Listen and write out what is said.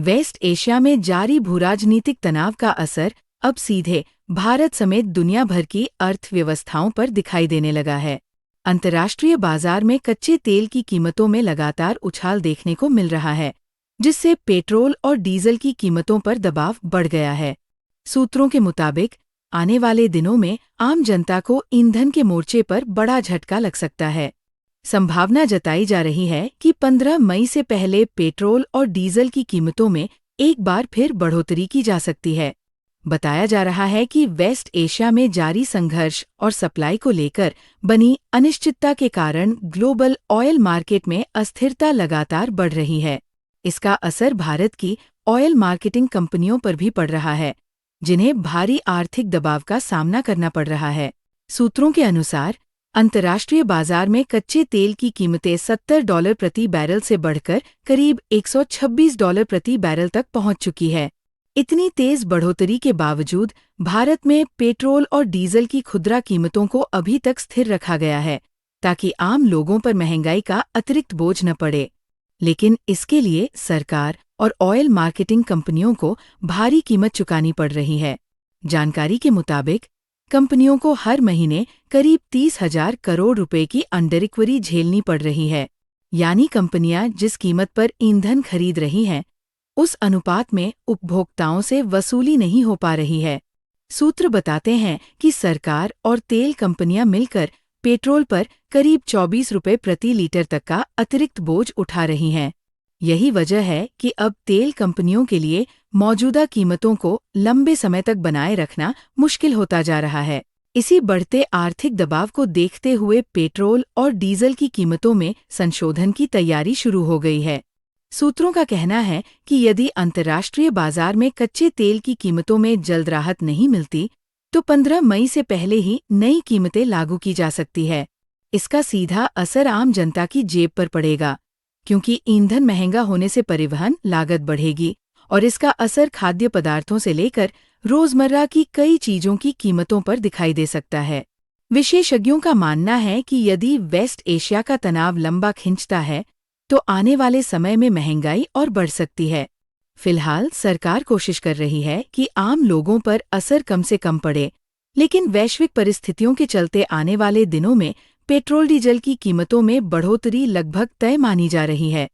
Waste Asia में जारी भूराजनीतिक तनाव का असर अब सीधे भारत समेत दुनिया भर की अर्थव्यवस्थाओं पर दिखाई देने लगा है। अंतर्राष्ट्रीय बाजार में कच्चे तेल की कीमतों में लगातार उछाल देखने को मिल रहा है, जिससे पेट्रोल और डीजल की कीमतों पर दबाव बढ़ गया है। सूत्रों के मुताबिक आने वाले दिनों में आम जनता को ईंधन के मोर्चे पर बड़ा झटका लग सकता है। संभावना जताई जा रही है कि 15 मई से पहले पेट्रोल और डीजल की कीमतों में एक बार फिर बढ़ोतरी की जा सकती है। बताया जा रहा है कि वेस्ट एशिया में जारी संघर्ष और सप्लाई को लेकर बनी अनिश्चितता के कारण ग्लोबल ऑयल मार्केट में अस्थिरता लगातार बढ़ रही है। इसका असर भारत की ऑयल मार्केटिंग कंपनियों पर भी पड़ रहा है, जिन्हें भारी आर्थिक दबाव का सामना करना पड़ रहा है। सूत्रों के अनुसार अंतर्राष्ट्रीय बाजार में कच्चे तेल की कीमतें $70 प्रति बैरल से बढ़कर करीब $126 प्रति बैरल तक पहुंच चुकी है। इतनी तेज बढ़ोतरी के बावजूद भारत में पेट्रोल और डीजल की खुदरा कीमतों को अभी तक स्थिर रखा गया है, ताकि आम लोगों पर महंगाई का अतिरिक्त बोझ न पड़े। लेकिन इसके लिए सरकार और ऑयल मार्केटिंग कंपनियों को भारी कीमत चुकानी पड़ रही है। जानकारी के मुताबिक कंपनियों को हर महीने करीब 30,000 करोड़ रुपए की अंडर रिकवरी झेलनी पड़ रही है, यानी कंपनियां जिस कीमत पर ईंधन खरीद रही हैं, उस अनुपात में उपभोक्ताओं से वसूली नहीं हो पा रही है। सूत्र बताते हैं कि सरकार और तेल कंपनियां मिलकर पेट्रोल पर करीब 24 रुपए प्रति लीटर तक का अतिरिक्त बोझ उठा रही हैं। यही वजह है कि अब तेल कंपनियों के लिए मौजूदा कीमतों को लंबे समय तक बनाए रखना मुश्किल होता जा रहा है। इसी बढ़ते आर्थिक दबाव को देखते हुए पेट्रोल और डीजल की कीमतों में संशोधन की तैयारी शुरू हो गई है। सूत्रों का कहना है कि यदि अंतर्राष्ट्रीय बाजार में कच्चे तेल की कीमतों में जल्द राहत नहीं मिलती, तो 15 मई से पहले ही नई कीमतें लागू की जा सकती है। इसका सीधा असर आम जनता की जेब पर पड़ेगा, क्योंकि ईंधन महंगा होने से परिवहन लागत बढ़ेगी और इसका असर खाद्य पदार्थों से लेकर रोजमर्रा की कई चीजों की कीमतों पर दिखाई दे सकता है। विशेषज्ञों का मानना है कि यदि वेस्ट एशिया का तनाव लंबा खिंचता है, तो आने वाले समय में महंगाई और बढ़ सकती है। फिलहाल सरकार कोशिश कर रही है कि आम लोगों पर असर कम से कम पड़े, लेकिन वैश्विक परिस्थितियों के चलते आने वाले दिनों में पेट्रोल डीजल की कीमतों में बढ़ोतरी लगभग तय मानी जा रही है।